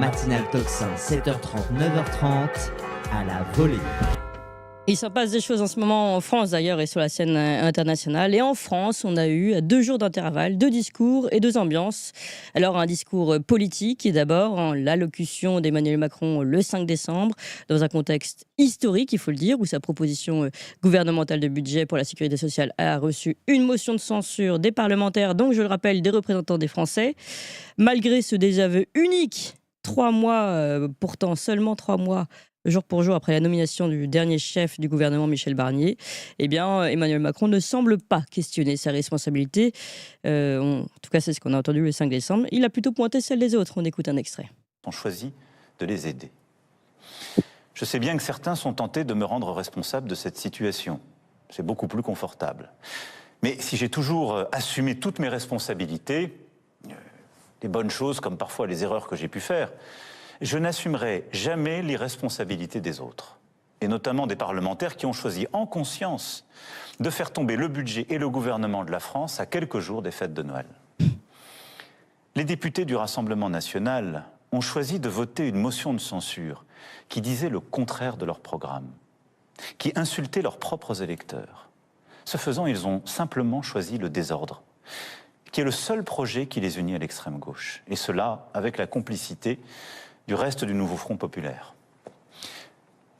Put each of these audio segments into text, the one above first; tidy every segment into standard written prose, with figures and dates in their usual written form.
matinale Tocsin, 7h30, 9h30, à la volée. Il s'en passe des choses en ce moment en France d'ailleurs et sur la scène internationale. Et en France, on a eu à 2 jours d'intervalle, 2 discours et 2 ambiances. Alors un discours politique d'abord, l'allocution d'Emmanuel Macron le 5 décembre, dans un contexte historique, il faut le dire, où sa proposition gouvernementale de budget pour la sécurité sociale a reçu une motion de censure des parlementaires, donc je le rappelle, des représentants des Français. Malgré ce désaveu unique, 3 mois, pourtant seulement 3 mois, jour pour jour après la nomination du dernier chef du gouvernement, Michel Barnier, eh bien, Emmanuel Macron ne semble pas questionner sa responsabilité. En tout cas, c'est ce qu'on a entendu le 5 décembre. Il a plutôt pointé celle des autres. On écoute un extrait. On choisit de les aider. Je sais bien que certains sont tentés de me rendre responsable de cette situation. C'est beaucoup plus confortable. Mais si j'ai toujours assumé toutes mes responsabilités, les bonnes choses comme parfois les erreurs que j'ai pu faire, je n'assumerai jamais l'irresponsabilité des autres, et notamment des parlementaires qui ont choisi en conscience de faire tomber le budget et le gouvernement de la France à quelques jours des fêtes de Noël. Les députés du Rassemblement national ont choisi de voter une motion de censure qui disait le contraire de leur programme, qui insultait leurs propres électeurs. Ce faisant, ils ont simplement choisi le désordre, qui est le seul projet qui les unit à l'extrême gauche, et cela avec la complicité du reste du nouveau Front populaire.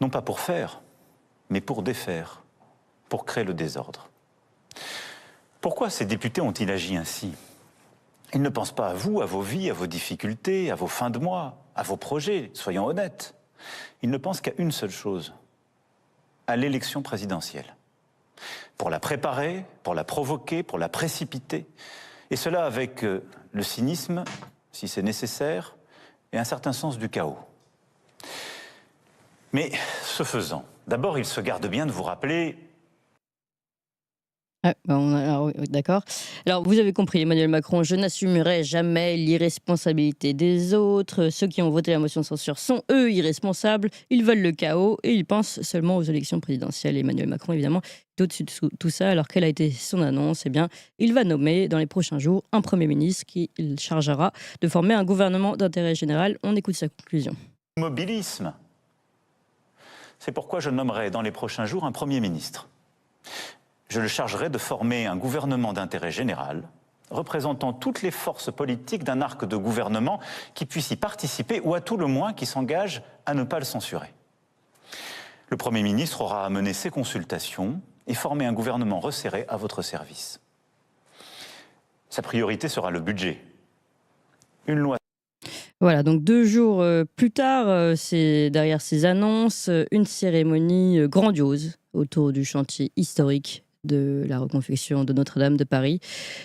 Non pas pour faire, mais pour défaire, pour créer le désordre. Pourquoi ces députés ont-ils agi ainsi? Ils ne pensent pas à vous, à vos vies, à vos difficultés, à vos fins de mois, à vos projets, soyons honnêtes. Ils ne pensent qu'à une seule chose, à l'élection présidentielle. Pour la préparer, pour la provoquer, pour la précipiter, et cela avec le cynisme, si c'est nécessaire, et un certain sens du chaos. Mais ce faisant, d'abord, il se garde bien de vous rappeler... D'accord. Alors, vous avez compris, Emmanuel Macron, je n'assumerai jamais l'irresponsabilité des autres. Ceux qui ont voté la motion de censure sont, eux, irresponsables. Ils veulent le chaos et ils pensent seulement aux élections présidentielles. Emmanuel Macron, évidemment, est au-dessus de tout ça. Alors, quelle a été son annonce? Eh bien, il va nommer dans les prochains jours un Premier ministre qui il chargera de former un gouvernement d'intérêt général. On écoute sa conclusion. Mobilisme. C'est pourquoi je nommerai dans les prochains jours un Premier ministre. Je le chargerai de former un gouvernement d'intérêt général, représentant toutes les forces politiques d'un arc de gouvernement qui puisse y participer ou à tout le moins qui s'engage à ne pas le censurer. Le Premier ministre aura à mener ses consultations et former un gouvernement resserré à votre service. Sa priorité sera le budget. Une loi. Voilà, donc 2 jours plus tard, c'est derrière ces annonces, une cérémonie grandiose autour du chantier historique de la reconstruction de Notre-Dame de Paris.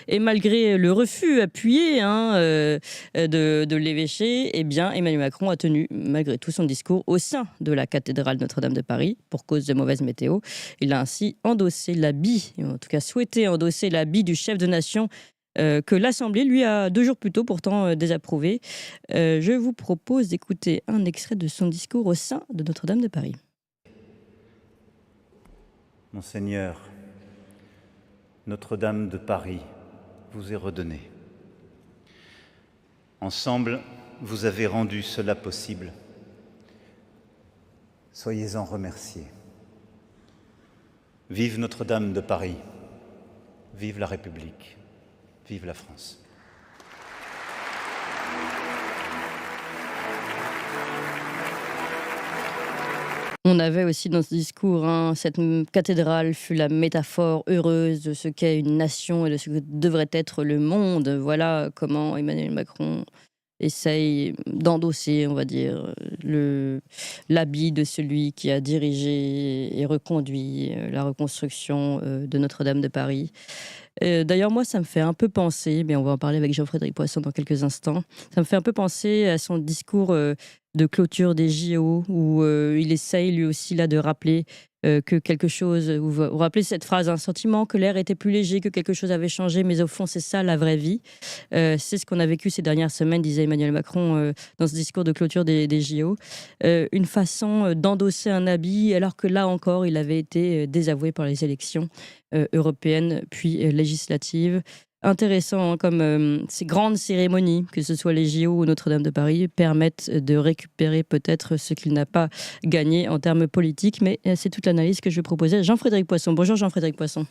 Et malgré le refus appuyé de l'évêché, eh bien, Emmanuel Macron a tenu malgré tout son discours au sein de la cathédrale Notre-Dame de Paris pour cause de mauvaise météo. Il a ainsi endossé l'habit, en tout cas souhaité endosser l'habit du chef de nation que l'Assemblée, lui, a 2 jours plus tôt pourtant désapprouvé. Je vous propose d'écouter un extrait de son discours au sein de Notre-Dame de Paris. Monseigneur, Notre-Dame de Paris vous est redonnée. Ensemble, vous avez rendu cela possible. Soyez-en remerciés. Vive Notre-Dame de Paris, vive la République, vive la France. On avait aussi dans ce discours, cette cathédrale fut la métaphore heureuse de ce qu'est une nation et de ce que devrait être le monde. Voilà comment Emmanuel Macron essaye d'endosser, on va dire, l'habit de celui qui a dirigé et reconduit la reconstruction de Notre-Dame de Paris. D'ailleurs, moi, ça me fait un peu penser, mais on va en parler avec Jean-Frédéric Poisson dans quelques instants, ça me fait un peu penser à son discours de clôture des JO, où il essaye lui aussi là de rappeler que quelque chose, vous rappelez cette phrase, un sentiment que l'air était plus léger, que quelque chose avait changé, mais au fond c'est ça la vraie vie. C'est ce qu'on a vécu ces dernières semaines, disait Emmanuel Macron dans ce discours de clôture des JO. Une façon d'endosser un habit, alors que là encore il avait été désavoué par les élections européennes puis législatives. intéressant, hein, comme ces grandes cérémonies, que ce soit les JO ou Notre-Dame de Paris, permettent de récupérer peut-être ce qu'il n'a pas gagné en termes politiques. Mais c'est toute l'analyse que je vais proposer à Jean-Frédéric Poisson. Bonjour Jean-Frédéric Poisson.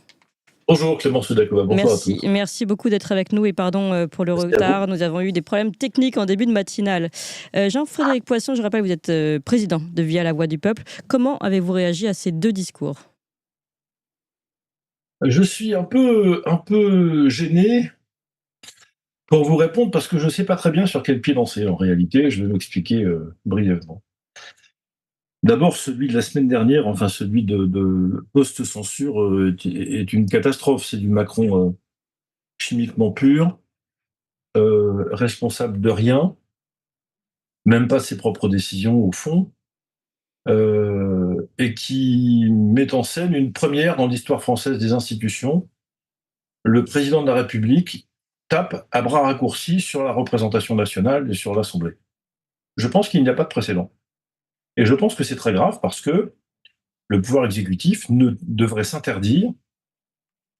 Bonjour Clémence Soudakova, bonjour à tous. Merci beaucoup d'être avec nous et pardon pour le retard. Nous avons eu des problèmes techniques en début de matinale. Jean-Frédéric Poisson, je rappelle, vous êtes président de Via la Voix du Peuple. Comment avez-vous réagi à ces deux discours ? Je suis un peu gêné pour vous répondre parce que je ne sais pas très bien sur quel pied danser en réalité. Je vais m'expliquer brièvement. D'abord, celui de la semaine dernière, enfin celui de post-censure est une catastrophe. C'est du Macron chimiquement pur, responsable de rien, même pas de ses propres décisions au fond, et qui met en scène une première dans l'histoire française des institutions. Le président de la République tape à bras raccourcis sur la représentation nationale et sur l'Assemblée. Je pense qu'il n'y a pas de précédent. Et je pense que c'est très grave parce que le pouvoir exécutif ne devrait s'interdire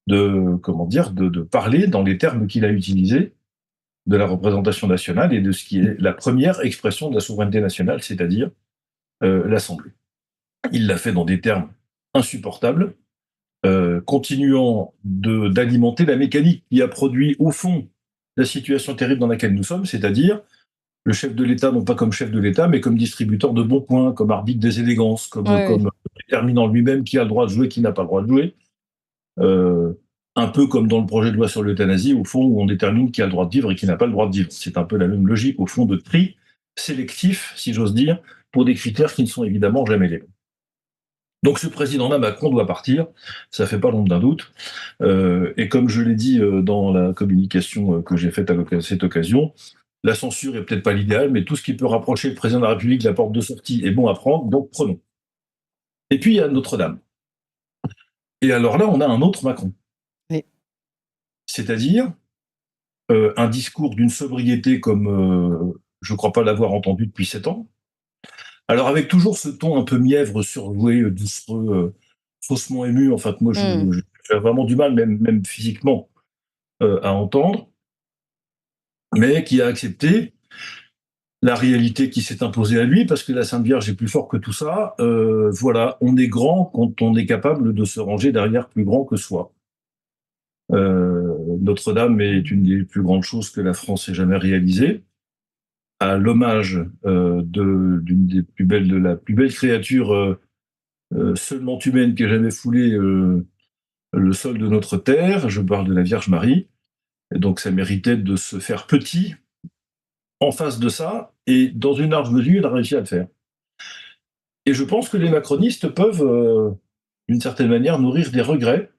de parler dans les termes qu'il a utilisés de la représentation nationale et de ce qui est la première expression de la souveraineté nationale, c'est-à-dire l'Assemblée. Il l'a fait dans des termes insupportables, continuant d'alimenter la mécanique qui a produit au fond la situation terrible dans laquelle nous sommes, c'est-à-dire le chef de l'État, non pas comme chef de l'État, mais comme distributeur de bons points, comme arbitre des élégances, comme déterminant lui-même qui a le droit de jouer, qui n'a pas le droit de jouer. Un peu comme dans le projet de loi sur l'euthanasie, au fond, où on détermine qui a le droit de vivre et qui n'a pas le droit de vivre. C'est un peu la même logique, au fond, de tri sélectif, si j'ose dire, pour des critères qui ne sont évidemment jamais les mêmes. Donc ce président-là, Macron, doit partir, ça fait pas l'ombre d'un doute. Et comme je l'ai dit dans la communication que j'ai faite à cette occasion, la censure est peut-être pas l'idéal, mais tout ce qui peut rapprocher le président de la République de la porte de sortie est bon à prendre, donc prenons. Et puis il y a Notre-Dame. Et alors là, on a un autre Macron. Oui. C'est-à-dire un discours d'une sobriété comme je ne crois pas l'avoir entendu depuis 7 ans. Alors avec toujours ce ton un peu mièvre, surjoué, doucereux, faussement ému, enfin moi j'ai vraiment du mal, même physiquement, à entendre, mais qui a accepté la réalité qui s'est imposée à lui, parce que la Sainte Vierge est plus fort que tout ça. Voilà, on est grand quand on est capable de se ranger derrière plus grand que soi. Notre-Dame est une des plus grandes choses que la France ait jamais réalisées. À l'hommage d'une des plus belles, de la plus belle créature seulement humaine qui ait jamais foulé le sol de notre terre. Je parle de la Vierge Marie. Et donc ça méritait de se faire petit en face de ça, et dans une large mesure, il a réussi à le faire. Et je pense que les macronistes peuvent, d'une certaine manière, nourrir des regrets,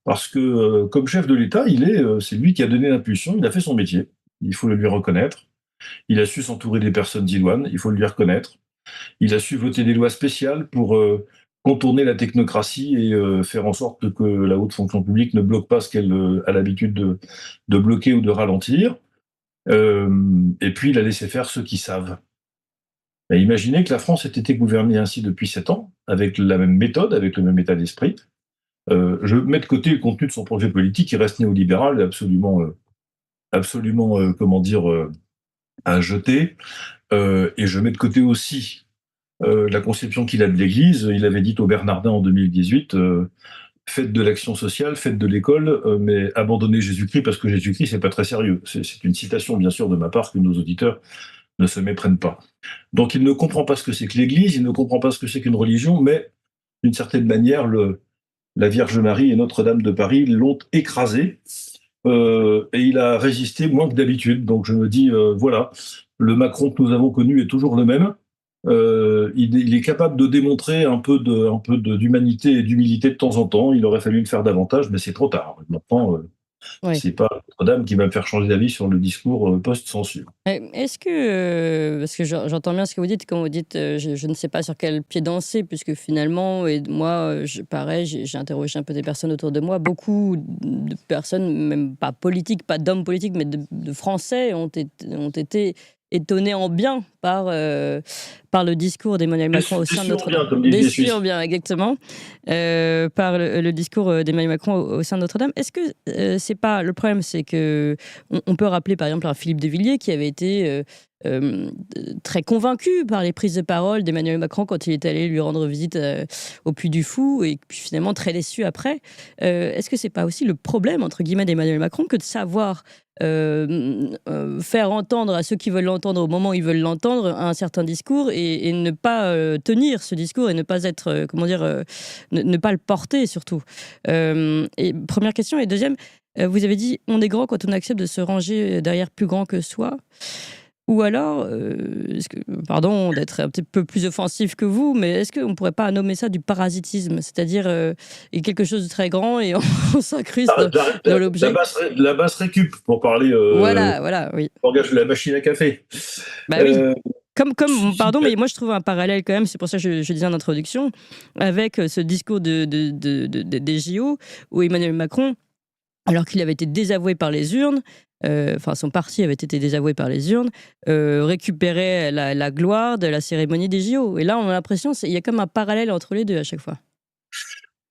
parce que comme chef de l'État, c'est lui qui a donné l'impulsion, il a fait son métier, il faut le lui reconnaître. Il a su s'entourer des personnes idoines, il faut le lui reconnaître. Il a su voter des lois spéciales pour contourner la technocratie et faire en sorte que la haute fonction publique ne bloque pas ce qu'elle a l'habitude de bloquer ou de ralentir. Et puis, il a laissé faire ceux qui savent. Et imaginez que la France ait été gouvernée ainsi depuis 7 ans, avec la même méthode, avec le même état d'esprit. Je mets de côté le contenu de son projet politique, qui reste néolibéral, absolument à jeter. Et je mets de côté aussi la conception qu'il a de l'Église. Il avait dit au Bernardin en 2018, faites de l'action sociale, faites de l'école, mais abandonnez Jésus-Christ parce que Jésus-Christ, c'est pas très sérieux. C'est une citation, bien sûr, de ma part, que nos auditeurs ne se méprennent pas. Donc il ne comprend pas ce que c'est que l'Église, il ne comprend pas ce que c'est qu'une religion, mais d'une certaine manière, la Vierge Marie et Notre-Dame de Paris l'ont écrasé, et il a résisté moins que d'habitude. Donc je me dis, voilà, le Macron que nous avons connu est toujours le même. Il est capable de démontrer un peu d'humanité et d'humilité de temps en temps. Il aurait fallu le faire davantage, mais c'est trop tard. Maintenant, c'est pas Notre-Dame qui va me faire changer d'avis sur le discours post-censure. Est-ce que, parce que j'entends bien ce que vous dites, quand vous dites je ne sais pas sur quel pied danser, puisque finalement, et moi, pareil, j'ai interrogé un peu des personnes autour de moi, beaucoup de personnes, même pas politiques, pas d'hommes politiques, mais de Français ont été étonnés en bien par par le discours d'Emmanuel Macron au sein de Notre-Dame. Déçu bien, exactement. Par le discours d'Emmanuel Macron au sein de Notre-Dame. Est-ce que c'est pas le problème, c'est que on peut rappeler par exemple à Philippe de Villiers qui avait été très convaincu par les prises de parole d'Emmanuel Macron quand il est allé lui rendre visite au Puy du Fou, et puis finalement très déçu après. Est-ce que c'est pas aussi le problème entre guillemets d'Emmanuel Macron que de savoir faire entendre à ceux qui veulent l'entendre au moment où ils veulent l'entendre un certain discours, et ne pas tenir ce discours, et ne pas être ne pas le porter surtout. Et première question. Et deuxième, vous avez dit on est grand quand on accepte de se ranger derrière plus grand que soi. Ou alors, pardon d'être un petit peu plus offensif que vous, mais est-ce qu'on ne pourrait pas nommer ça du parasitisme? C'est-à-dire quelque chose de très grand et on s'incruste dans l'objet. La basse récup, pour parler voilà, oui. langage de la machine à café. Bah oui. Pardon, mais moi je trouve un parallèle quand même, c'est pour ça que je disais en introduction, avec ce discours des JO, où Emmanuel Macron, alors qu'il avait été désavoué par les urnes, son parti avait été désavoué par les urnes, récupérait la gloire de la cérémonie des JO. Et là, on a l'impression qu'il y a comme un parallèle entre les deux à chaque fois.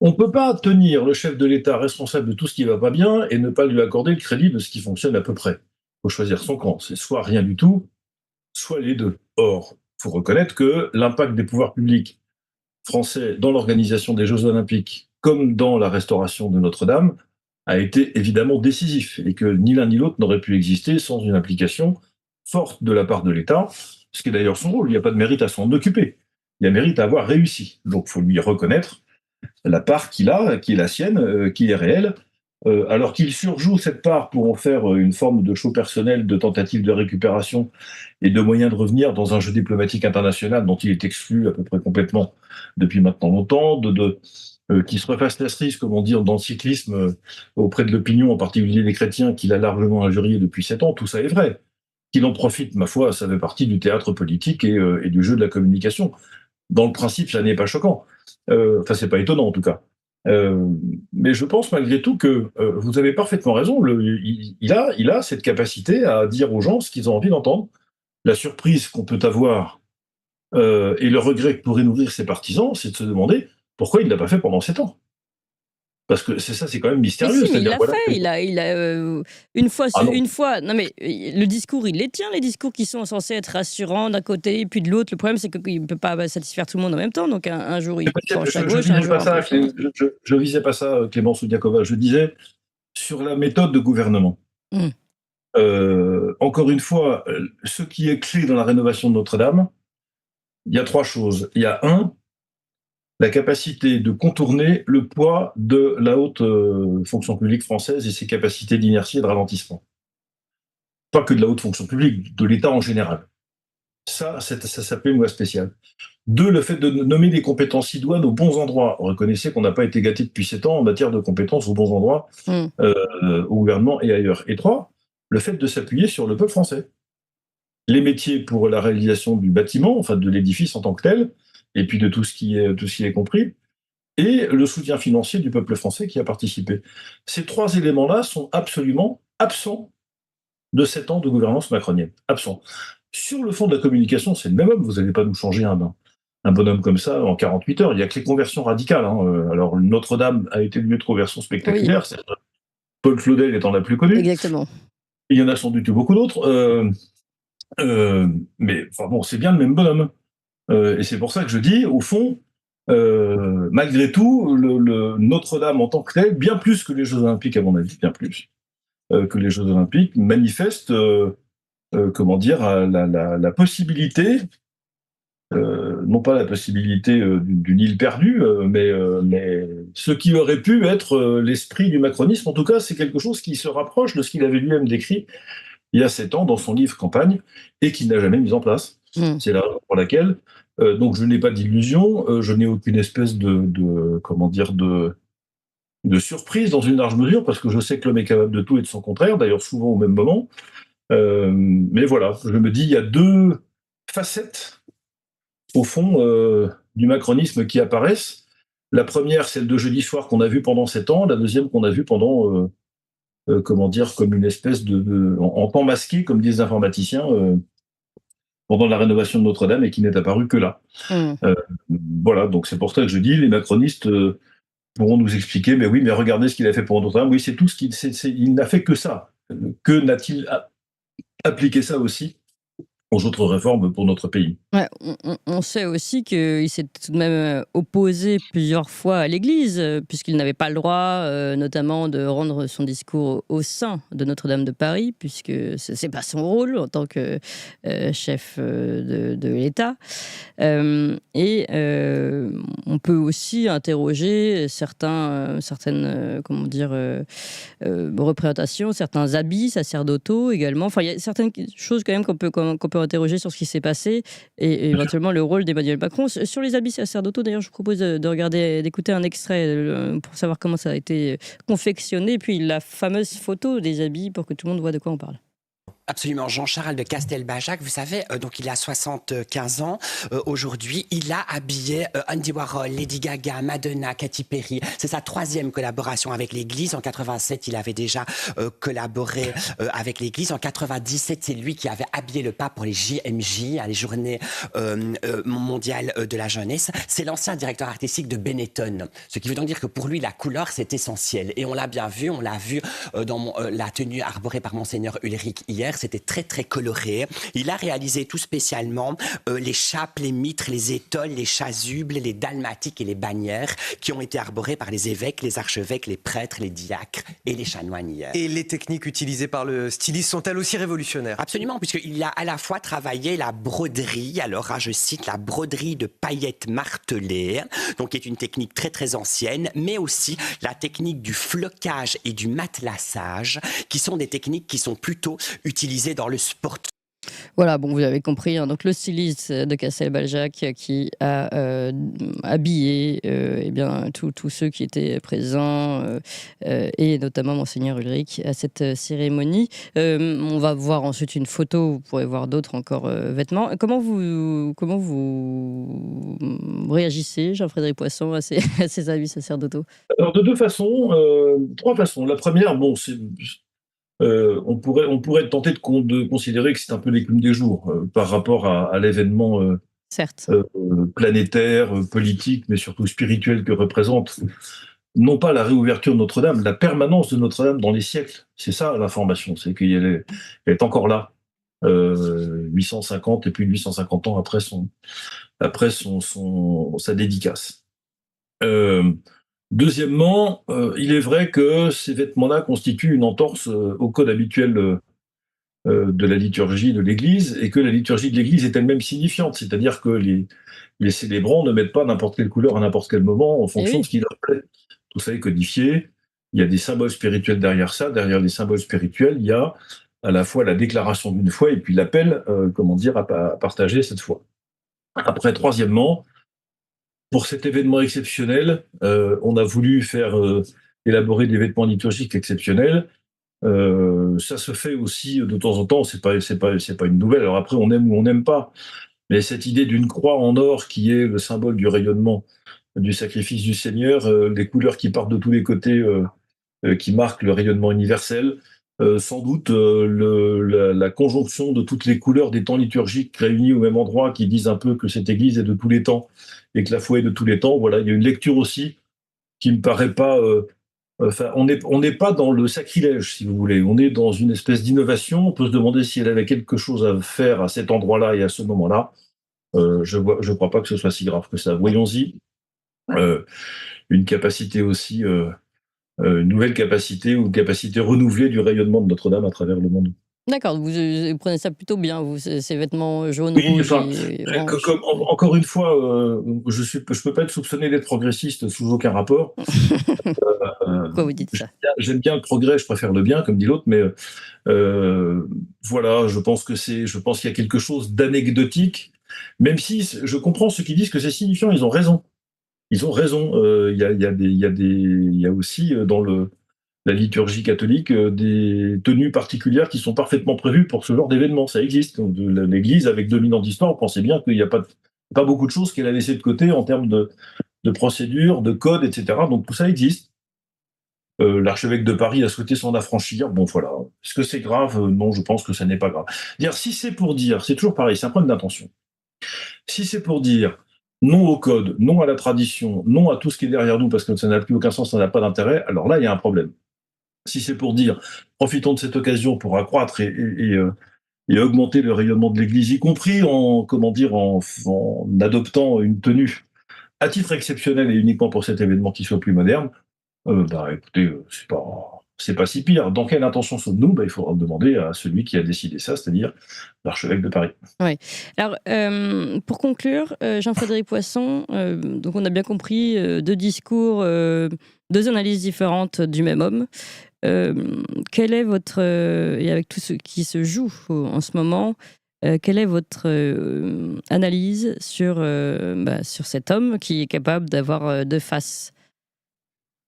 On ne peut pas tenir le chef de l'État responsable de tout ce qui ne va pas bien et ne pas lui accorder le crédit de ce qui fonctionne à peu près. Il faut choisir son camp. C'est soit rien du tout, soit les deux. Or, il faut reconnaître que l'impact des pouvoirs publics français dans l'organisation des Jeux Olympiques, comme dans la restauration de Notre-Dame, a été évidemment décisif, et que ni l'un ni l'autre n'aurait pu exister sans une implication forte de la part de l'État, ce qui est d'ailleurs son rôle. Il n'y a pas de mérite à s'en occuper. Il y a mérite à avoir réussi. Donc il faut lui reconnaître la part qu'il a, qui est la sienne, qui est réelle, alors qu'il surjoue cette part pour en faire une forme de show personnel, de tentative de récupération et de moyens de revenir dans un jeu diplomatique international dont il est exclu à peu près complètement depuis maintenant longtemps, qui se refasse la cerise, comme on dit dans le cyclisme, auprès de l'opinion, en particulier des chrétiens, qu'il a largement injurié depuis 7 ans, tout ça est vrai. Qu'il en profite, ma foi, ça fait partie du théâtre politique et du jeu de la communication. Dans le principe, ça n'est pas choquant. C'est pas étonnant en tout cas. Mais je pense malgré tout que vous avez parfaitement raison. Il a cette capacité à dire aux gens ce qu'ils ont envie d'entendre. La surprise qu'on peut avoir et le regret que pourraient nourrir ses partisans, c'est de se demander pourquoi il ne l'a pas fait pendant 7 ans. Parce que c'est quand même mystérieux. Mais si, mais il l'a fait. Il a une fois. Non, mais le discours, il les tient, les discours qui sont censés être rassurants d'un côté et puis de l'autre. Le problème, c'est qu'il ne peut pas satisfaire tout le monde en même temps. Donc un jour, il penche à gauche, un jour à droite. Je visais pas ça, Clémence Oudiakova. Je disais sur la méthode de gouvernement. Encore une fois, ce qui est clé dans la rénovation de Notre-Dame, il y a 3 choses. Il y a la capacité de contourner le poids de la haute fonction publique française et ses capacités d'inertie et de ralentissement. Pas que de la haute fonction publique, de l'État en général. Ça s'appelle une loi spéciale. 2, le fait de nommer des compétences idoines aux bons endroits. Reconnaissez qu'on n'a pas été gâté depuis 7 ans en matière de compétences aux bons endroits, au gouvernement et ailleurs. Et 3, le fait de s'appuyer sur le peuple français. Les métiers pour la réalisation du bâtiment, enfin de l'édifice en tant que tel, et puis de tout ce qui est compris, et le soutien financier du peuple français qui a participé. Ces 3 éléments-là sont absolument absents de 7 ans de gouvernance macronienne. Absents. Sur le fond de la communication, c'est le même homme. Vous n'allez pas nous changer un bonhomme comme ça en 48 heures. Il n'y a que les conversions radicales. Alors, Notre-Dame a été le lieu de conversion spectaculaire. Oui. Paul Claudel étant la plus connue. Exactement. Il y en a sans doute beaucoup d'autres. Mais c'est bien le même bonhomme. Et c'est pour ça que je dis, au fond, malgré tout, Notre-Dame en tant que tel, bien plus que les Jeux Olympiques, à mon avis, bien plus que les Jeux Olympiques, manifeste, la possibilité, non pas la possibilité d'une île perdue, mais ce qui aurait pu être l'esprit du macronisme. En tout cas, c'est quelque chose qui se rapproche de ce qu'il avait lui-même décrit il y a 7 ans dans son livre Campagne, et qu'il n'a jamais mis en place. C'est la raison pour laquelle donc je n'ai pas d'illusion, je n'ai aucune espèce de surprise dans une large mesure, parce que je sais que l'homme est capable de tout et de son contraire, d'ailleurs souvent au même moment. Mais voilà, je me dis, il y a 2 facettes, au fond, du macronisme qui apparaissent. La première, celle de jeudi soir qu'on a vue pendant 7 ans, la deuxième qu'on a vue pendant, comme une espèce en temps masqué, comme disent les informaticiens, pendant la rénovation de Notre-Dame et qui n'est apparu que là. Mmh. Voilà, donc c'est pour ça que je dis, les macronistes pourront nous expliquer, mais oui, mais regardez ce qu'il a fait pour Notre-Dame. Oui, c'est tout ce qu'il, il n'a fait que ça. Que n'a-t-il appliqué ça aussi aux autres réformes pour notre pays? Ouais, on sait aussi qu'il s'est tout de même opposé plusieurs fois à l'Église, puisqu'il n'avait pas le droit, notamment, de rendre son discours au sein de Notre-Dame de Paris, puisque c'est pas son rôle en tant que chef de l'État. On peut aussi interroger certaines comment dire, représentations, certains habits sacerdotaux également. Enfin, il y a certaines choses quand même qu'on peut interroger sur ce qui s'est passé et éventuellement le rôle d'Emmanuel Macron. Sur les habits sacerdotaux, d'ailleurs, je vous propose d'écouter un extrait pour savoir comment ça a été confectionné, puis la fameuse photo des habits pour que tout le monde voit de quoi on parle. Absolument, Jean-Charles de Castelbajac, vous savez, donc il a 75 ans aujourd'hui, il a habillé Andy Warhol, Lady Gaga, Madonna, Katy Perry. C'est sa 3e collaboration avec l'Église. En 87, il avait déjà collaboré avec l'Église. En 97, c'est lui qui avait habillé le pape pour les JMJ, les Journées mondiales de la jeunesse. C'est l'ancien directeur artistique de Benetton, ce qui veut donc dire que pour lui, la couleur, c'est essentiel. Et on l'a bien vu, on l'a vu dans la tenue arborée par Monseigneur Ulrich hier. C'était très très coloré. Il a réalisé tout spécialement les chapes, les mitres, les étoles, les chasubles, les dalmatiques et les bannières qui ont été arborées par les évêques, les archevêques, les prêtres, les diacres et les chanoines hier. Et les techniques utilisées par le styliste sont-elles aussi révolutionnaires? Absolument, puisqu'il a à la fois travaillé la broderie, alors je cite la broderie de paillettes martelées, donc qui est une technique très très ancienne, mais aussi la technique du flocage et du matelassage, qui sont des techniques qui sont plutôt utilisé dans le sport. Voilà, bon, vous avez compris, hein, donc le styliste de Castelbajac qui a habillé eh bien, tous ceux qui étaient présents et notamment Monseigneur Ulrich à cette cérémonie. On va voir ensuite une photo, vous pourrez voir d'autres encore vêtements. Comment vous réagissez, Jean-Frédéric Poisson, à ces habits sacerdotaux? Alors de deux façons, trois façons. La première, bon, c'est on pourrait être tenté de considérer que c'est un peu l'écume des jours par rapport à l'événement Certes. planétaire, politique, mais surtout spirituel que représente non pas la réouverture de Notre-Dame, la permanence de Notre-Dame dans les siècles. C'est ça l'information, c'est qu'elle est encore là, 850 et plus de 850 ans après sa dédicace. Deuxièmement, il est vrai que ces vêtements-là constituent une entorse au code habituel de la liturgie de l'Église, et que la liturgie de l'Église est elle-même signifiante, c'est-à-dire que les célébrants ne mettent pas n'importe quelle couleur à n'importe quel moment en fonction de ce qui leur plaît. Tout ça est codifié, il y a des symboles spirituels derrière ça, derrière les symboles spirituels, il y a à la fois la déclaration d'une foi et puis l'appel, à partager cette foi. Après, troisièmement, pour cet événement exceptionnel, on a voulu faire élaborer des vêtements liturgiques exceptionnels. Ça se fait aussi de temps en temps, c'est pas une nouvelle. Alors après, on aime ou on n'aime pas. Mais cette idée d'une croix en or qui est le symbole du rayonnement du sacrifice du Seigneur, les couleurs qui partent de tous les côtés, qui marquent le rayonnement universel, sans doute la conjonction de toutes les couleurs des temps liturgiques réunies au même endroit qui disent un peu que cette Église est de tous les temps et que la foi est de tous les temps. Voilà, il y a une lecture aussi qui me paraît pas... on n'est pas dans le sacrilège, si vous voulez. On est dans une espèce d'innovation. On peut se demander si elle avait quelque chose à faire à cet endroit-là et à ce moment-là. Je crois pas que ce soit si grave que ça. Voyons-y. Une capacité aussi... une nouvelle capacité ou une capacité renouvelée du rayonnement de Notre-Dame à travers le monde. D'accord, vous prenez ça plutôt bien, vous, ces vêtements jaunes, Oui, rouges enfin, et oranges. encore une fois, je peux pas être soupçonné d'être progressiste sous aucun rapport. Pourquoi vous dites ça? J'aime bien le progrès, je préfère le bien, comme dit l'autre, mais voilà, je pense qu'il y a quelque chose d'anecdotique, même si je comprends ceux qui disent que c'est signifiant, ils ont raison. Ils ont raison. Il y a aussi dans la liturgie catholique des tenues particulières qui sont parfaitement prévues pour ce genre d'événement. Ça existe. L'Église, avec 2000 ans d'histoire, on pensait bien qu'il n'y a pas beaucoup de choses qu'elle a laissées de côté en termes de procédures, de codes, etc. Donc tout ça existe. L'archevêque de Paris a souhaité s'en affranchir. Bon, voilà. Est-ce que c'est grave? Non, je pense que ça n'est pas grave. Si c'est pour dire, c'est toujours pareil, c'est un problème d'intention. Si c'est pour dire non au code, non à la tradition, non à tout ce qui est derrière nous, parce que ça n'a plus aucun sens, ça n'a pas d'intérêt, alors là, il y a un problème. Si c'est pour dire, profitons de cette occasion pour accroître et augmenter le rayonnement de l'Église, y compris en adoptant une tenue à titre exceptionnel et uniquement pour cet événement qui soit plus moderne, écoutez, c'est pas si pire. Dans quelle intention sommes-nous? Il faudra demander à celui qui a décidé ça, c'est-à-dire l'archevêque de Paris. Oui. Alors, pour conclure, Jean-Frédéric Poisson, donc on a bien compris deux discours, deux analyses différentes du même homme. Quel est votre et avec tout ce qui se joue en ce moment, quelle est votre analyse sur cet homme qui est capable d'avoir deux faces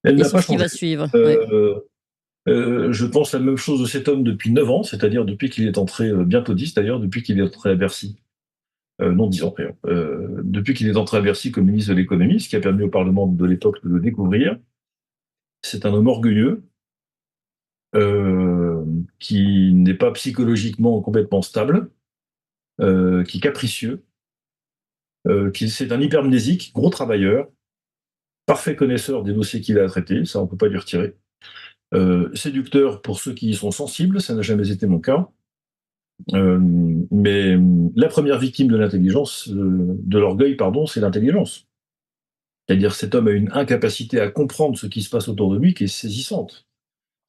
Elle et n'a sur pas ce qui va changé. suivre? Ouais. Je pense la même chose de cet homme depuis 9 ans, c'est-à-dire depuis qu'il est entré, bientôt 10 d'ailleurs, depuis qu'il est entré à Bercy. Non, 10 ans, d'ailleurs. Depuis qu'il est entré à Bercy comme ministre de l'économie, ce qui a permis au Parlement de l'époque de le découvrir. C'est un homme orgueilleux, qui n'est pas psychologiquement complètement stable, qui est capricieux, c'est un hypermnésique, gros travailleur, parfait connaisseur des dossiers qu'il a à traiter, ça on ne peut pas lui retirer. Séducteur pour ceux qui y sont sensibles, ça n'a jamais été mon cas. Mais la première victime de l'intelligence, de l'orgueil, pardon, c'est l'intelligence. C'est-à-dire cet homme a une incapacité à comprendre ce qui se passe autour de lui qui est saisissante.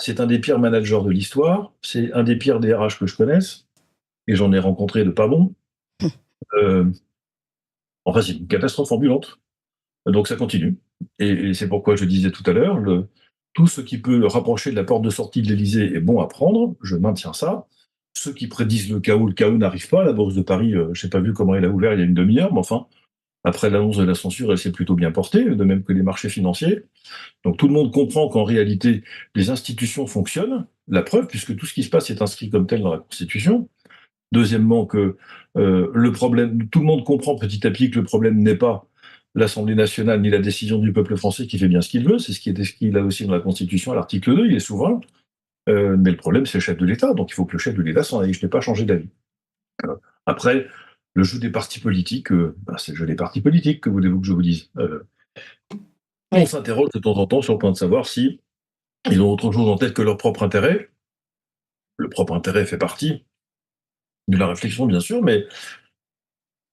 C'est un des pires managers de l'histoire, c'est un des pires DRH que je connaisse, et j'en ai rencontré de pas bons. Enfin, c'est une catastrophe ambulante. Donc ça continue. Et c'est pourquoi je disais tout à l'heure, tout ce qui peut le rapprocher de la porte de sortie de l'Élysée est bon à prendre, je maintiens ça. Ceux qui prédisent le chaos n'arrive pas. La Bourse de Paris, je n'ai pas vu comment elle a ouvert il y a une demi-heure, mais enfin, après l'annonce de la censure, elle s'est plutôt bien portée, de même que les marchés financiers. Donc tout le monde comprend qu'en réalité, les institutions fonctionnent. La preuve, puisque tout ce qui se passe est inscrit comme tel dans la Constitution. Deuxièmement, que le problème, tout le monde comprend petit à petit que le problème n'est pas l'Assemblée nationale ni la décision du peuple français qui fait bien ce qu'il veut, c'est ce qui est écrit là aussi dans la Constitution à l'article 2, il est souverain. Mais le problème, c'est le chef de l'État, donc il faut que le chef de l'État s'en aille. Je n'ai pas changé d'avis. Après, le jeu des partis politiques, c'est le jeu des partis politiques, que voulez-vous que je vous dise. On s'interroge de temps en temps sur le point de savoir si ils ont autre chose en tête que leur propre intérêt. Le propre intérêt fait partie de la réflexion, bien sûr, mais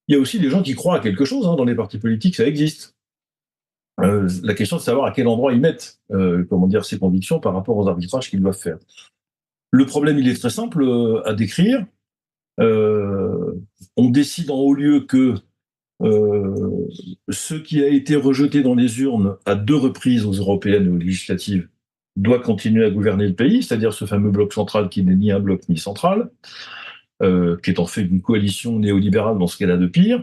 il y a aussi des gens qui croient à quelque chose dans les partis politiques, ça existe. La question de savoir à quel endroit ils mettent ces convictions par rapport aux arbitrages qu'ils doivent faire. Le problème, il est très simple à décrire. On décide en haut lieu que ce qui a été rejeté dans les urnes à 2 reprises aux européennes et aux législatives doit continuer à gouverner le pays, c'est-à-dire ce fameux bloc central qui n'est ni un bloc ni central, qui est en fait une coalition néolibérale dans ce qu'elle a de pire,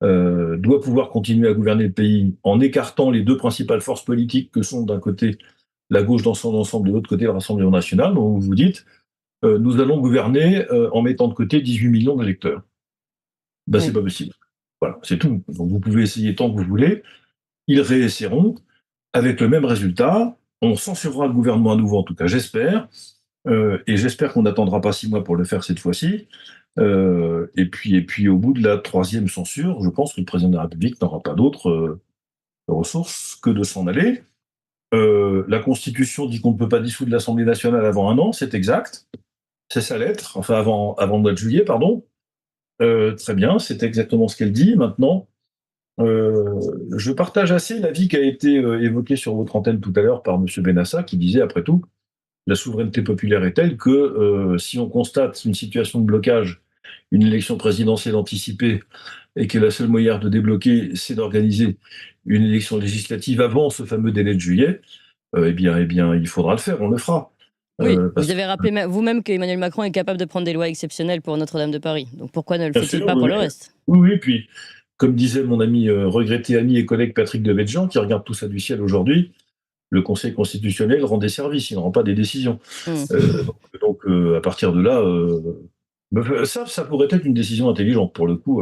doit pouvoir continuer à gouverner le pays en écartant les 2 principales forces politiques que sont d'un côté la gauche dans son ensemble, de l'autre côté le Rassemblement national, dont vous vous dites nous allons gouverner en mettant de côté 18 millions d'électeurs. C'est pas possible. Voilà, c'est tout. Donc vous pouvez essayer tant que vous voulez, ils réessaieront avec le même résultat, on censurera le gouvernement à nouveau, en tout cas j'espère, et j'espère qu'on n'attendra pas 6 mois pour le faire cette fois-ci. Et puis au bout de la 3e censure, je pense que le président de la République n'aura pas d'autre ressources que de s'en aller. La Constitution dit qu'on ne peut pas dissoudre l'Assemblée nationale avant 1 an, c'est exact. C'est sa lettre, enfin avant le mois de juillet, pardon. Très bien, c'est exactement ce qu'elle dit. Maintenant, je partage assez l'avis qui a été évoqué sur votre antenne tout à l'heure par M. Benassa, qui disait, après tout, la souveraineté populaire est telle que si on constate une situation de blocage, une élection présidentielle anticipée, et que la seule moyen de débloquer, c'est d'organiser une élection législative avant ce fameux délai de juillet, eh bien, il faudra le faire, on le fera. Oui, vous avez rappelé vous-même qu'Emmanuel Macron est capable de prendre des lois exceptionnelles pour Notre-Dame de Paris. Donc pourquoi ne le fait-il pas pour le reste? Oui, puis comme disait mon ami, regretté ami et collègue Patrick Devedjian, qui regarde tout ça du ciel aujourd'hui, le Conseil constitutionnel rend des services, il ne rend pas des décisions. Donc à partir de là, ça pourrait être une décision intelligente pour le coup,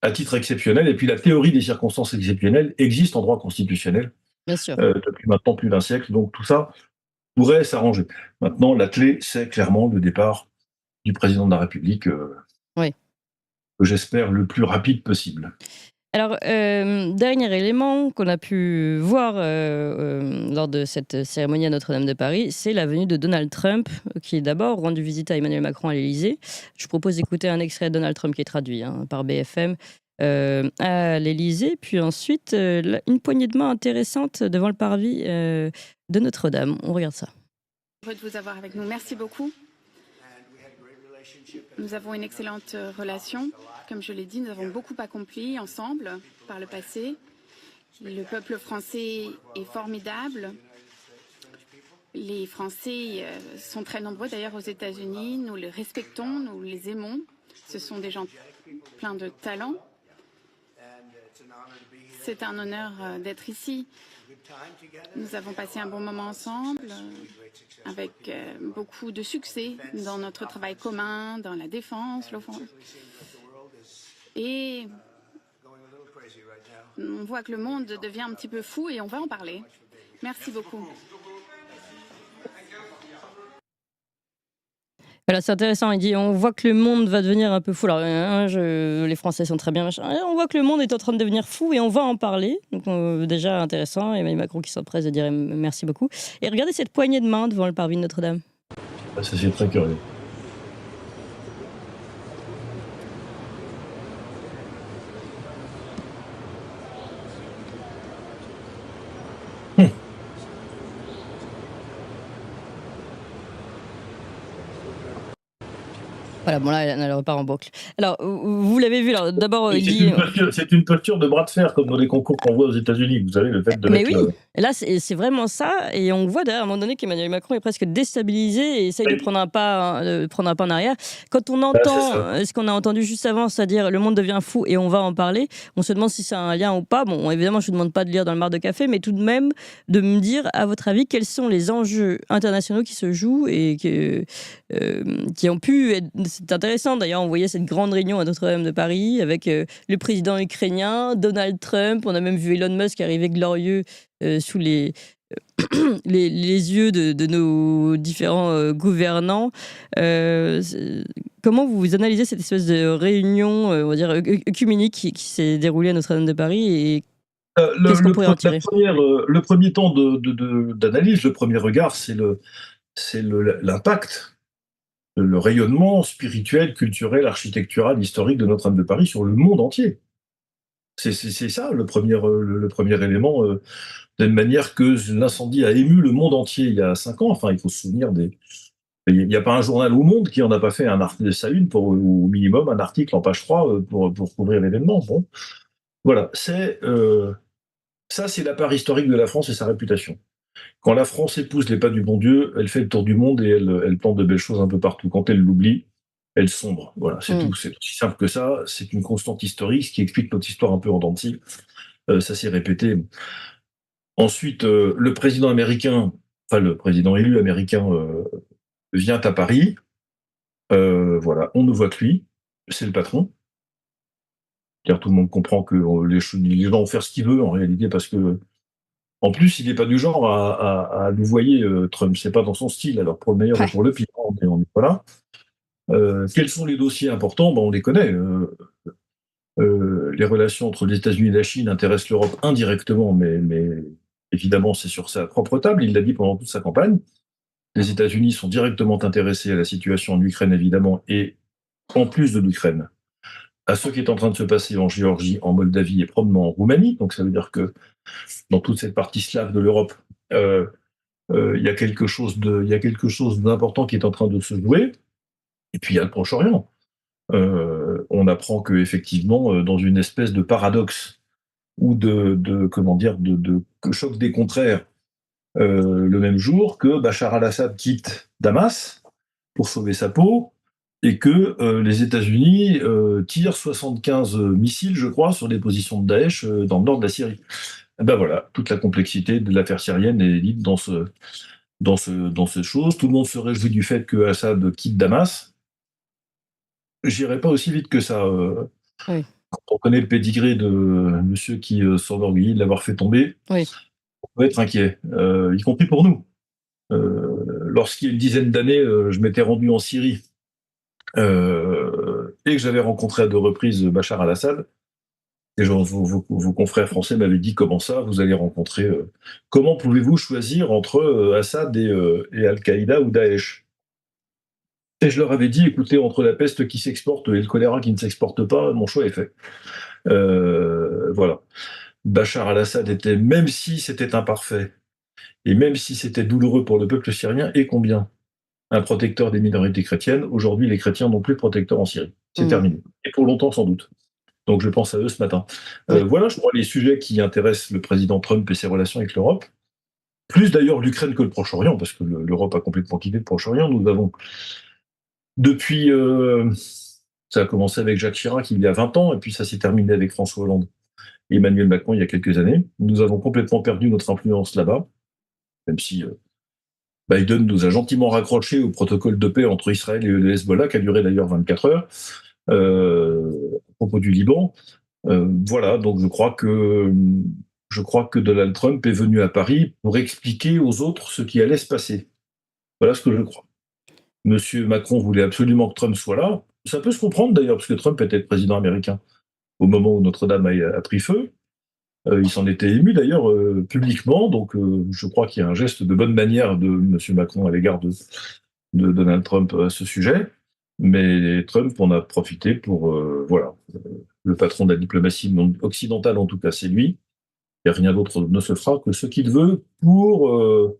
à titre exceptionnel. Et puis la théorie des circonstances exceptionnelles existe en droit constitutionnel. Bien sûr. depuis maintenant plus d'un siècle. Donc tout ça pourrait s'arranger. Maintenant, la clé, c'est clairement le départ du président de la République, Oui. que j'espère le plus rapide possible. Alors, dernier élément qu'on a pu voir lors de cette cérémonie à Notre-Dame de Paris, c'est la venue de Donald Trump, qui est d'abord rendu visite à Emmanuel Macron à l'Élysée. Je vous propose d'écouter un extrait de Donald Trump qui est traduit par BFM à l'Élysée, puis ensuite une poignée de main intéressante devant le parvis de Notre-Dame. On regarde ça. Heureux de vous avoir avec nous. Merci beaucoup. Nous avons une excellente relation. Comme je l'ai dit, nous avons beaucoup accompli ensemble par le passé. Le peuple français est formidable. Les Français sont très nombreux d'ailleurs aux États-Unis. Nous les respectons, nous les aimons. Ce sont des gens pleins de talent. C'est un honneur d'être ici. Nous avons passé un bon moment ensemble, avec beaucoup de succès dans notre travail commun, dans la défense, l'offense. Et on voit que le monde devient un petit peu fou et on va en parler. Merci beaucoup. Voilà, c'est intéressant. Il dit on voit que le monde va devenir un peu fou. Alors, les Français sont très bien, machin. On voit que le monde est en train de devenir fou et on va en parler. Donc, déjà intéressant. Emmanuel Macron qui s'empresse de dire merci beaucoup. Et regardez cette poignée de main devant le parvis de Notre-Dame. Ça, c'est très curieux. Voilà, bon là, elle repart en boucle. Alors, vous l'avez vu, alors d'abord, il dit... C'est une posture de bras de fer, comme dans les concours qu'on voit aux États-Unis. Vous savez, le fait de Mais mettre oui, là, c'est vraiment ça. Et on voit d'ailleurs, à un moment donné, qu'Emmanuel Macron est presque déstabilisé et essaye de prendre un pas en arrière. Quand on entend ce qu'on a entendu juste avant, c'est-à-dire le monde devient fou et on va en parler, on se demande si c'est un lien ou pas. Bon, évidemment, je ne vous demande pas de lire dans le mar de café, mais tout de même de me dire, à votre avis, quels sont les enjeux internationaux qui se jouent et qui ont pu être... C'est intéressant, d'ailleurs, on voyait cette grande réunion à Notre-Dame de Paris avec le président ukrainien, Donald Trump, on a même vu Elon Musk arriver glorieux sous les yeux de nos différents gouvernants. Comment vous analysez cette espèce de réunion, on va dire, œcuménique qui s'est déroulée à Notre-Dame de Paris et qu'est-ce qu'on pourrait en tirer ? Le premier temps d'analyse, le premier regard, c'est l'impact, le rayonnement spirituel, culturel, architectural, historique de Notre-Dame de Paris sur le monde entier. C'est ça le premier élément, de la même manière que l'incendie a ému le monde entier il y a 5 ans. Enfin, il faut se souvenir il n'y a pas un journal au monde qui n'en a pas fait un article de sa une, au minimum un article en page 3 pour couvrir l'événement. Bon, voilà, ça c'est la part historique de la France et sa réputation. Quand la France épouse les pas du bon Dieu, elle fait le tour du monde et elle plante de belles choses un peu partout. Quand elle l'oublie, elle sombre. Voilà, c'est tout. C'est aussi simple que ça. C'est une constante historique, ce qui explique notre histoire un peu en dents de scie. Ça s'est répété. Ensuite, le président américain, enfin le président élu américain, vient à Paris. Voilà, on ne voit que lui. C'est le patron. Car tout le monde comprend que les gens vont faire ce qu'ils veulent en réalité parce que en plus, il n'est pas du genre à nous voyer Trump. C'est pas dans son style. Alors pour le meilleur et pour le pire, on est pas là. Quels sont les dossiers importants ? On les connaît. Les relations entre les États-Unis et la Chine intéressent l'Europe indirectement, mais évidemment, c'est sur sa propre table. Il l'a dit pendant toute sa campagne. Les États-Unis sont directement intéressés à la situation en Ukraine, évidemment, et en plus de l'Ukraine, à ce qui est en train de se passer en Géorgie, en Moldavie et probablement en Roumanie. Donc ça veut dire que dans toute cette partie slave de l'Europe, il y a quelque chose d'important qui est en train de se jouer. Et puis il y a le Proche-Orient. On apprend que effectivement, dans une espèce de paradoxe ou de choc des contraires, le même jour que Bachar al-Assad quitte Damas pour sauver sa peau et que les États-Unis tirent 75 missiles, je crois, sur les positions de Daesh dans le nord de la Syrie. Ben voilà, toute la complexité de l'affaire syrienne est dite dans ces choses. Tout le monde se réjouit du fait que Assad quitte Damas. J'irai pas aussi vite que ça. Oui. Quand on connaît le pédigré de monsieur qui s'enorgueillit de l'avoir fait tomber, oui. on peut être inquiet, y compris pour nous. Lorsqu'il y a une dizaine d'années, je m'étais rendu en Syrie et que j'avais rencontré à 2 reprises Bachar al-Assad, et vos confrères français m'avaient dit: «Comment ça, vous allez rencontrer, comment pouvez-vous choisir entre, Assad et Al-Qaïda ou Daesh?» Et je leur avais dit: «Écoutez, entre la peste qui s'exporte et le choléra qui ne s'exporte pas, mon choix est fait». Voilà. Bachar al-Assad était, même si c'était imparfait et même si c'était douloureux pour le peuple syrien, et combien, un protecteur des minorités chrétiennes. Aujourd'hui, les chrétiens n'ont plus de protecteur en Syrie. C'est terminé. Et pour longtemps, sans doute. Donc je pense à eux ce matin. Voilà, je crois, les sujets qui intéressent le président Trump et ses relations avec l'Europe. Plus d'ailleurs l'Ukraine que le Proche-Orient, parce que l'Europe a complètement quitté le Proche-Orient. Nous avons, depuis, ça a commencé avec Jacques Chirac il y a 20 ans, et puis ça s'est terminé avec François Hollande et Emmanuel Macron il y a quelques années. Nous avons complètement perdu notre influence là-bas, même si Biden nous a gentiment raccroché au protocole de paix entre Israël et le Hezbollah, qui a duré d'ailleurs 24 heures, à propos du Liban. Voilà, donc je crois que Donald Trump est venu à Paris pour expliquer aux autres ce qui allait se passer. Voilà ce que je crois. Monsieur Macron voulait absolument que Trump soit là. Ça peut se comprendre d'ailleurs, parce que Trump était le président américain au moment où Notre-Dame a pris feu. Il s'en était ému d'ailleurs publiquement, donc je crois qu'il y a un geste de bonne manière de monsieur Macron à l'égard de Donald Trump à ce sujet. Mais Trump en a profité pour, voilà, le patron de la diplomatie occidentale, en tout cas, c'est lui. Et rien d'autre ne se fera que ce qu'il veut pour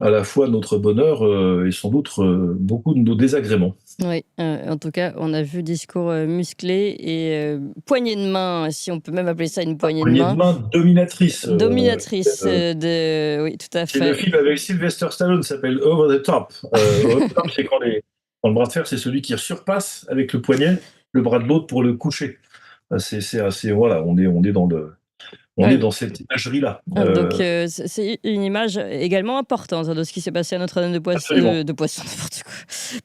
à la fois notre bonheur et sans doute beaucoup de nos désagréments. Oui, en tout cas, on a vu discours musclé et poignée de main, si on peut même appeler ça une poignée de main. Dominatrice. Dominatrice, oui, tout à C'est le fait. film avec Sylvester Stallone, s'appelle Over the Top. Over the Top, c'est quand le bras de fer, c'est celui qui surpasse avec le poignet le bras de l'autre pour le coucher. C'est assez, voilà, on est dans le. On Ouais. est dans cette imagerie-là. Donc, c'est une image également importante de ce qui s'est passé à Notre-Dame de Poisson, n'importe quoi.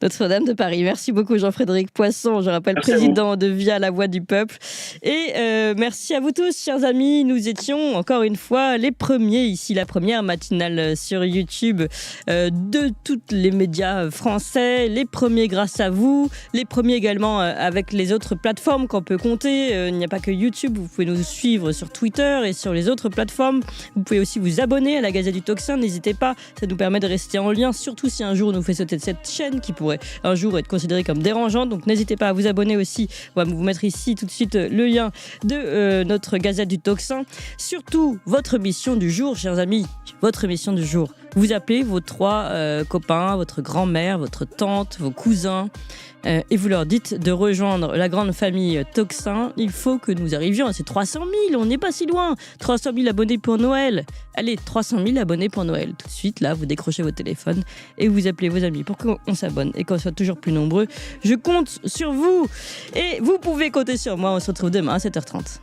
Notre-Dame de Paris. Merci beaucoup Jean-Frédéric Poisson, je rappelle Merci président de Via la Voix du Peuple. Et merci à vous tous, chers amis. Nous étions encore une fois les premiers ici, la première matinale sur YouTube de tous les médias français. Les premiers grâce à vous, les premiers également avec les autres plateformes qu'on peut compter. Il n'y a pas que YouTube, vous pouvez nous suivre sur Twitter et sur les autres plateformes. Vous pouvez aussi vous abonner à la Gazette du Tocsin, n'hésitez pas, ça nous permet de rester en lien, surtout si un jour on nous fait sauter de cette chaîne qui pourrait un jour être considérée comme dérangeante, donc n'hésitez pas à vous abonner aussi. On va vous mettre ici tout de suite le lien de notre Gazette du Tocsin. Surtout, votre mission du jour, chers amis, votre mission du jour. Vous appelez vos 3 copains, votre grand-mère, votre tante, vos cousins, et vous leur dites de rejoindre la grande famille Tocsin. Il faut que nous arrivions à ces 300 000, on n'est pas si loin. 300 000 abonnés pour Noël. Allez, 300 000 abonnés pour Noël. Tout de suite, là, vous décrochez votre téléphone et vous appelez vos amis pour qu'on s'abonne et qu'on soit toujours plus nombreux. Je compte sur vous et vous pouvez compter sur moi. On se retrouve demain à 7h30.